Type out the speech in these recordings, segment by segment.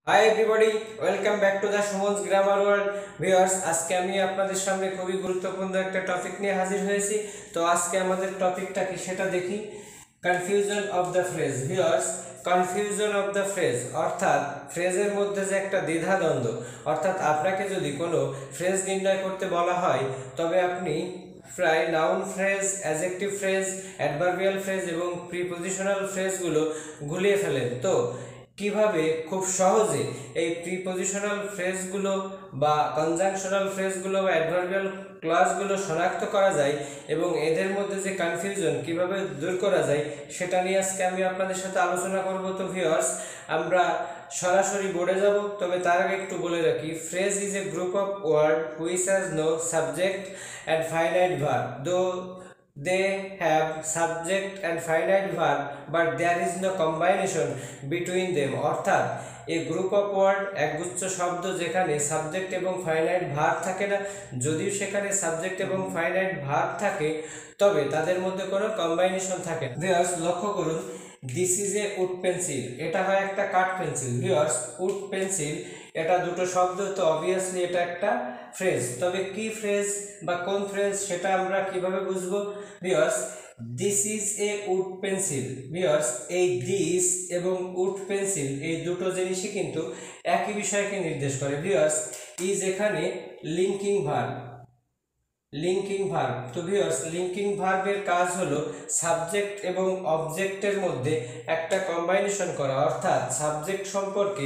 Hi everybody, welcome back to the সুমনস grammar world. Viewers, আজকে আমি আপনাদের সামনে খুবই গুরুত্বপূর্ণ একটা টপিক নিয়ে হাজির হয়েছি। তো আজকে আমাদের টপিকটা কি সেটা দেখি। Confusion of the phrase. Viewers, confusion of the phrase অর্থাৎ ফ্রেজের মধ্যে যে একটা দ্বিধাদ্বন্দ্ব, অর্থাৎ আপনাকে যদি কোনো ফ্রেজ নির্ণয় করতে বলা হয় তবে আপনি প্রায় noun phrase, adjective phrase, adverbial phrase এবং প্রিপজিশনাল ফ্রেজগুলো গুলিয়ে ফেলেন। তো কিভাবে খুব সহজে এই প্রিপজিশনাল ফ্রেজগুলো বা কনজাংশনাল ফ্রেজগুলো বা অ্যাডভার্বিয়াল ক্লজগুলো শনাক্ত করা যায় এবং এদের মধ্যে যে কনফিউশন কিভাবে দূর করা যায় সেটা নিয়ে আজকে আমি আপনাদের সাথে আলোচনা করব। তো ভিউয়ার্স, আমরা সরাসরি বোর্ডে যাব, তবে তার আগে একটু বলে রাখি, phrase is a group of word which has no subject and finite verb, though they have subject and finite verb but there is no combination between them। অর্থাৎ এই গ্রুপ অফ ওয়ার্ড একগুচ্ছ শব্দ যেখানে সাবজেক্ট এবং finite verb থাকে না, যদিও সেখানে সাবজেক্ট এবং ফাইনাইট ভার্ব থাকে তবে তাদের মধ্যে কোনো কম্বাইনেশন থাকে না। ভিউয়ার্স, লক্ষ্য করুন, this is a wood pencil, এটা হয় একটা কাঠ পেন্সিল। ভিউয়ার্স, উড পেন্সিল এটা দুটো শব্দ, তো অবভিয়াসলি এটা একটা ফ্রেজ। তবে কি ফ্রেজ বা কোন ফ্রেজ সেটা আমরা কিভাবে বুঝবো? Viewers, this is a wood pencil. Viewers, এই দিস এবং উড পেন্সিল এই দুটো জিনিসই কিন্তু একই বিষয়কে নির্দেশ করে। ভিউয়ার্স, ইজ এখানে লিঙ্কিং ভার্ব, লিঙ্কিং ভার্ব। তো ভিউয়ার্স, লিঙ্কিং ভার্বের কাজ হলো সাবজেক্ট এবং অবজেক্টের মধ্যে একটা কম্বাইনেশন করা, অর্থাৎ সাবজেক্ট সম্পর্কে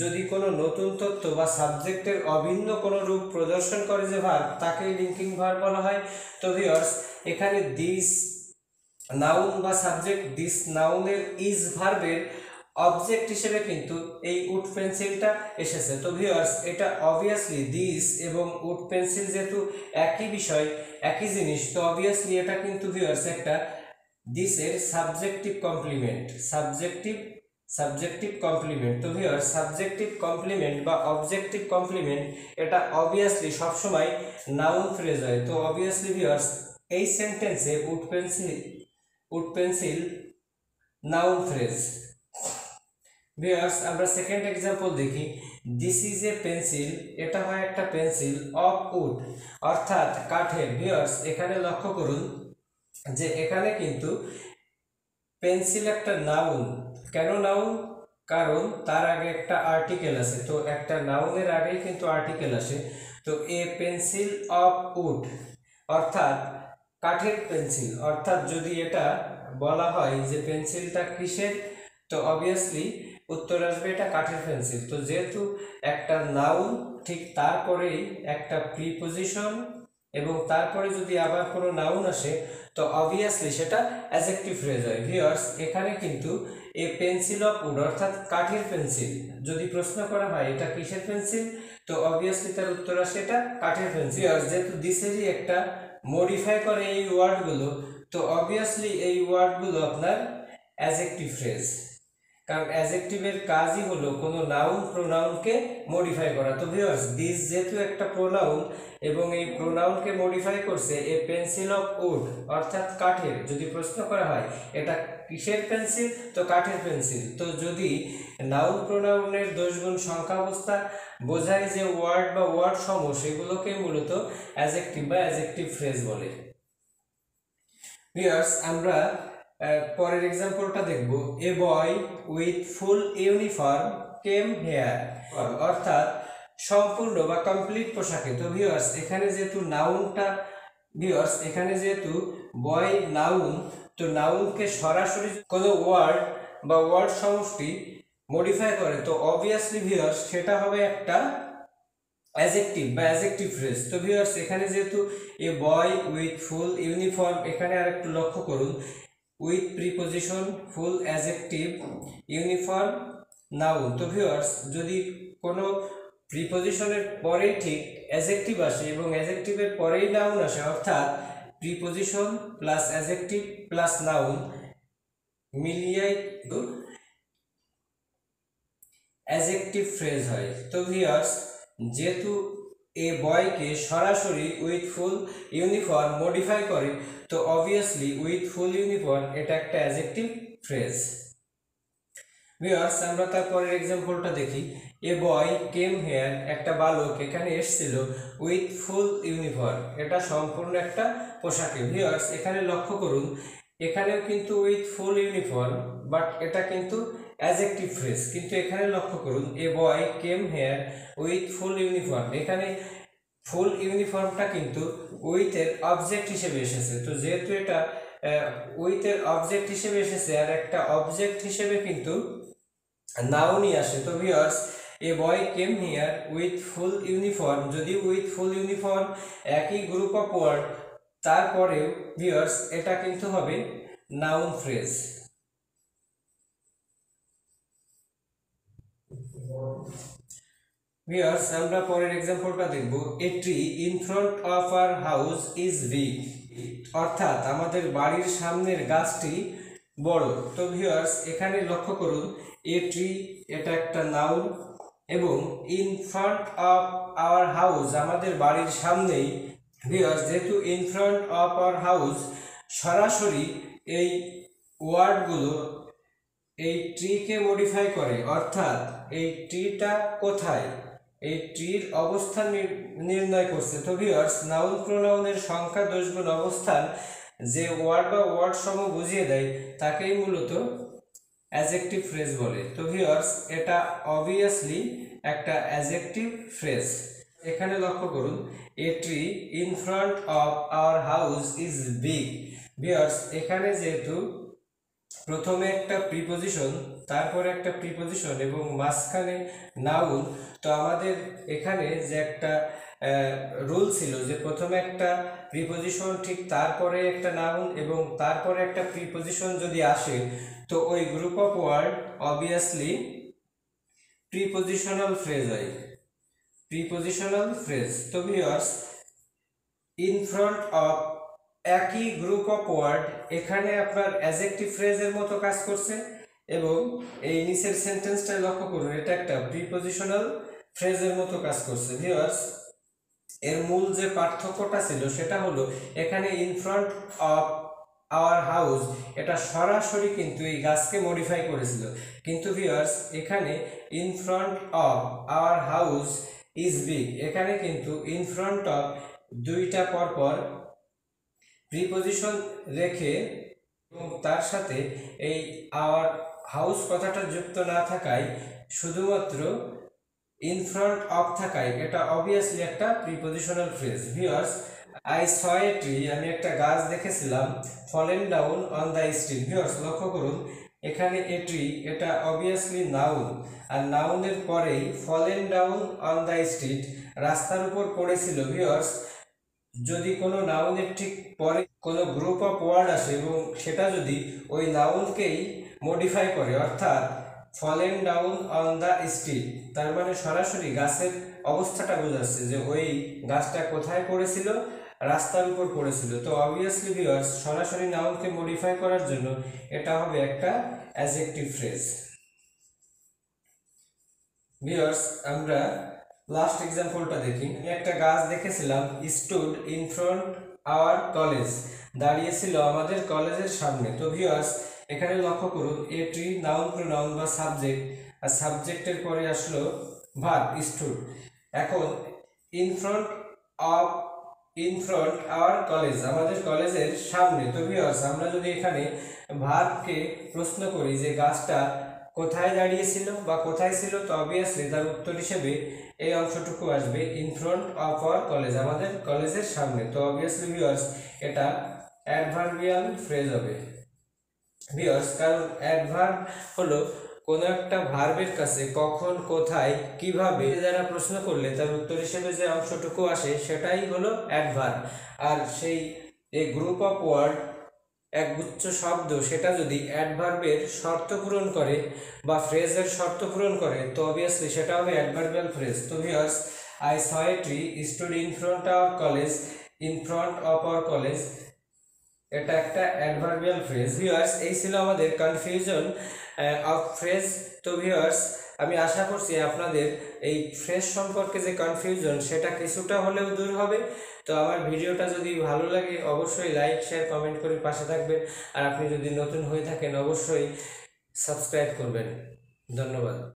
যদি কোনো নতুন তথ্য বা সাবজেক্টের অভিন্ন কোনো রূপ প্রদর্শন করে যে ভার্ব, তাকে লিঙ্কিং ভার্ব বলা হয়। তো ভিউয়ার্স, এখানে দিস নাউন বা সাবজেক্ট, দিস নাউনের ইজ ভার্বের অবজেক্ট হিসেবে কিন্তু এই উড পেন্সিলটা এসেছে। তো ভিউয়ার্স, এটা অবভিয়াসলি দিস এবং উড পেন্সিল যেহেতু একই বিষয়, একই জিনিস, তো অবভিয়াসলি এটা কিন্তু ভিউয়ার্স একটা দিসের সাবজেক্টিভ কমপ্লিমেন্ট, সাবজেক্টিভ কমপ্লিমেন্ট। তো ভিউয়ার্স, সাবজেক্টিভ কমপ্লিমেন্ট বা অবজেক্টিভ কমপ্লিমেন্ট এটা অবভিয়াসলি সবসময় নাউন ফ্রেজ হয়। তো অবভিয়াসলি ভিউয়ার্স, এই সেন্টেন্সে wood pencil noun phrase. Viewers, আমরা সেকেন্ড এক্সাম্পল দেখি। দিস ইজ এ পেন্সিল, এটা হয় একটা পেন্সিল অফ উড অর্থাৎ কাঠের। ভিউয়ার্স, এখানে লক্ষ্য করুন যে এখানে কিন্তু পেন্সিল একটা নাউন। কেন নাউন? কারণ তার আগে একটা আর্টিকেল আছে। তো একটা নাউনের আগেই কিন্তু আর্টিকেল আসে। তো এ পেন্সিল অফ উড অর্থাৎ কাঠের পেন্সিল, অর্থাৎ যদি এটা বলা হয় যে পেন্সিলটা কিসের, তো অবভিয়াসলি উত্তর আসবে এটা কাঠের পেন্সিল। তো যেহেতু একটা নাউন, ঠিক তারপরেই একটা প্রিপজিশন এবং তারপরে যদি আবার কোনো নাউন আসে তো অবভিয়াসলি সেটা অ্যাডজেক্টিভ ফ্রেজ হয়। ভিউয়ার্স, এখানে কিন্তু এ পেন্সিল অফ উড অর্থাৎ কাঠের পেন্সিল, যদি প্রশ্ন করা হয় এটা কিসের পেন্সিল, তো অবভিয়াসলি তার উত্তর আসে এটা কাঠের পেন্সিল। ভিউয়ার্স, যেহেতু দিসেরই একটা মডিফাই করে এই ওয়ার্ডগুলো, তো অবভিয়াসলি এই ওয়ার্ডগুলো আপনার অ্যাডজেক্টিভ ফ্রেজ, কারণ অ্যাডজেক্টিভের কাজই হলো কোনো নাউন প্রোনাউনকে মডিফাই করা। তো ভিউয়ার্স, দিস যেহেতু একটা প্রোনাউন এবং এই প্রোনাউনকে মডিফাই করছে এ পেন্সিল অফ উড অর্থাৎ কাঠের, যদি প্রশ্ন করা হয় এটা কিসের পেন্সিল, তো কাঠের পেন্সিল। তো যদি নাউন প্রোনাউনের দোষগুণ সংখ্যাবস্থা বোঝায় যে ওয়ার্ড বা ওয়ার্ড সমূহ, সেগুলোকে মূলত অ্যাডজেক্টিভ বা অ্যাডজেক্টিভ ফ্রেজ বলে। ভিউয়ার্স, আমরা পরের এক্সাম্পলটা দেখব। A boy with full uniform came here অর্থাৎ সম্পূর্ণ বা কমপ্লিট পোশাকে। তো ভিউয়ার্স, এখানে যেহেতু নাউনটা, ভিউয়ার্স এখানে যেহেতু বয় নাউন, তো নাউনকে সরাসরি কোনো ওয়ার্ড বা ওয়ার্ড সমষ্টি মডিফাই করে, তো অবভিয়াসলি ভিউয়ার্স সেটা হবে একটা অ্যাডজেক্টিভ বা অ্যাডজেক্টিভ ফ্রেজ। তো ভিউয়ার্স, এখানে যেহেতু এ বয় উইথ ফুল ইউনিফর্ম, এখানে আর একটু লক্ষ্য করুন, with preposition, full adjective, uniform noun. তো ভিউয়ার্স, যদি কোনো প্রিপজিশনের পরেই ঠিক অ্যাডজেক্টিভ আসে এবং অ্যাডজেক্টিভের পরেই নাউন আসে, অর্থাৎ preposition plus adjective plus noun মিলিয়ে অ্যাডজেক্টিভ ফ্রেজ হয়। তো ভিউয়ার্স, যেহেতু এ বয়কে সরাসরি উইথ ফুল ইউনিফর্ম মডিফাই করে, তো অবভিয়াসলি উইথ ফুল ইউনিফর্ম এটা একটা অ্যাডজেক্টিভ ফ্রেজ। ভিউয়ার্স আমরা তারপরের এক্সাম্পলটা দেখি। এ বয় কেম হেয়ার, একটা বালক এখানে এসেছিল উইথ ফুল ইউনিফর্ম, এটা সম্পূর্ণ একটা পোশাকে। ভিউয়ার্স এখানে লক্ষ্য করুন, এখানেও কিন্তু উইথ ফুল ইউনিফর্ম, বাট এটা কিন্তু অ্যাডজেক্টিভ ফ্রেজ। কিন্তু এখানে লক্ষ্য করুন, a boy came here with full uniform, এখানে ফুল ইউনিফর্মটা কিন্তু উইথের অবজেক্ট হিসেবে এসেছে। তো যেহেতু এটা উইথের অবজেক্ট হিসেবে এসেছে আর একটা অবজেক্ট হিসেবে কিন্তু নাউনই আসে। তো viewers A boy came here with full uniform, যদি উইথ ফুল ইউনিফর্ম একই গ্রুপ অফ ওয়ার্ড, তারপরেও ভিউয়ার্স এটা কিন্তু হবে নাউন ফ্রেজ। ভিউয়ার্স আমরা পরের এক্সাম্পলটা দেখব। A tree in front of our house is big, অর্থাৎ আমাদের বাড়ির সামনের গাছটি বড়। তো ভিউয়ার্স এখানে লক্ষ্য করুন, এ ট্রি এটা একটা নাউন এবং in front of our house আমাদের বাড়ির সামনেই। ভিউয়ার্স যেহেতু in front of our house সরাসরি এই ওয়ার্ডগুলো এই ট্রিকে মডিফাই করে, অর্থাৎ এই ট্রিটা কোথায়, এই ট্রির অবস্থান নির্ণয় করছে। তো ভিউয়ার্স নাউন প্রোনাউনের সংখ্যা দোষগুণ অবস্থান যে ওয়ার্ড বা ওয়ার্ড সমূহ বুঝিয়ে দেয় তাকেই মূলত অ্যাডজেক্টিভ ফ্রেজ বলে। তো ভিউয়ার্স এটা অবভিয়াসলি একটা অ্যাডজেক্টিভ ফ্রেজ। এখানে লক্ষ্য করুন, a tree in front of our house is big. Viewers এখানে যেহেতু প্রথমে একটা প্রিপোজিশন, তারপরে একটা প্রিপোজিশন এবং মাঝখানে নাউন, তো আমাদের এখানে যে একটা রুল ছিল যে প্রথমে একটা প্রিপোজিশন ঠিক তারপরে একটা নাউন এবং তারপরে একটা প্রিপোজিশন যদি আসে তো ওই group of word obviously prepositional phrase হয়, প্রিপোজিশনাল ফ্রেজ। তো ভিউয়ার্স ইন ফ্রন্ট অফ একই গ্রুপ অফ ওয়ার্ড এখানে আপনার অ্যাডজেক্টিভ ফ্রেজের মতো কাজ করছে এবং এই নিচের সেন্টেন্সটা লক্ষ্য করুন, এটা একটা প্রিপোজিশনাল ফ্রেজের মতো কাজ করছে। ভিউয়ার্স এর মূল যে পার্থক্যটা ছিল সেটা হলো এখানে in front of our house এটা সরাসরি কিন্তু এই গাছকে মডিফাই করেছিল, কিন্তু ভিউয়ার্স এখানে in front of our house is big, এখানে কিন্তু ইন ফ্রন্ট অফ দুইটা পরপর প্রিপোজিশন রেখে এবং তার সাথে এই আওয়ার হাউস কথাটা যুক্ত না থাকায় শুধুমাত্র ইন ফ্রন্ট অফ থাকায় এটা অবভিয়াসলি একটা prepositional phrase. Viewers I saw a tree, আমি একটা গাছ দেখেছিলাম, fallen down on the street. Viewers লক্ষ্য করুন, এখানে এ ট্রি এটা অবভিয়াসলি নাউন, আর নাউনের পরেই fallen down on the street রাস্তার উপর পড়েছিল। ভিউয়ার্স যদি কোনো নাউনের ঠিক পরে কোনো গ্রুপ অফ ওয়ার্ড আসে এবং সেটা যদি ওই নাউনকেই মডিফাই করে, অর্থাৎ fallen down on the street, তার মানে সরাসরি গাছের অবস্থাটা বোঝাচ্ছে যে ওই গাছটা কোথায় পড়েছিল, রাস্তার উপর পড়েছিল। তো অবভিয়াসলি ভিউয়ার্স সরাসরি নাউনকে মডিফাই করার জন্য এটা হবে একটা অ্যাডজেক্টিভ ফ্রেজ। ভিউয়ার্স আমরা লাস্ট এক্সাম্পলটা দেখি। একটা গাছ দেখেছিলাম stood in front our college, দাঁড়িয়েছিল আমাদের কলেজের সামনে। তো ভিউয়ার্স এখানে লক্ষ্য করুন, এ ট্রি নাউন প্রোনাউন বা সাবজেক্ট, আর সাবজেক্টের পরে আসলো ভার্ব স্টুড। এখন in front of in front our college আমাদের কলেজের সামনে। তো ভিউয়ার্স আমরা যদি এখানে ভার্বকে প্রশ্ন করি যে গাছটা কোথায় দাঁড়িয়েছিল বা কোথায় ছিল, তো অবভিয়াসলি তার উত্তর হিসেবে এই অংশটুকু আসবে in front of our college, আমাদের কলেজের সামনে। তো অবভিয়াসলি ভিউয়ার্স এটা অ্যাডভার্বিয়াল ফ্রেজ হবে। ভিউয়ার্স কারণ অ্যাডভার্ব হলো কোনো একটা ভার্বের কাছে কখন, কোথায়, কিভাবে যারা প্রশ্ন করলে তার উত্তর হিসেবে যে অংশটুকু আসে সেটাই হলো অ্যাডভার্ব। আর সেই এই গ্রুপ অফ ওয়ার্ড একগুচ্ছ শব্দ সেটা যদি অ্যাডভার্বের শর্ত পূরণ করে বা ফ্রেজের শর্ত পূরণ করে তো অবভিয়াসলি সেটা হবে অ্যাডভার্বিয়াল ফ্রেজ। তো viewers I saw a tree stood in front our college, in front of our college, এটা একটা অ্যাডভার্বিয়াল ফ্রেজ। ভিউয়ার্স এই ছিল আমাদের কনফিউশন অফ ফ্রেজ। তো ভিউয়ার্স আমি আশা করছি আপনাদের এই ফ্রেজ সম্পর্কে যে কনফিউশন সেটা কিছুটা হলেও দূর হবে। তো আমার ভিডিওটা যদি ভালো লাগে অবশ্যই লাইক, শেয়ার, কমেন্ট করে পাশে থাকবেন, আর আপনি যদি নতুন হয়ে থাকেন অবশ্যই সাবস্ক্রাইব করবেন। ধন্যবাদ।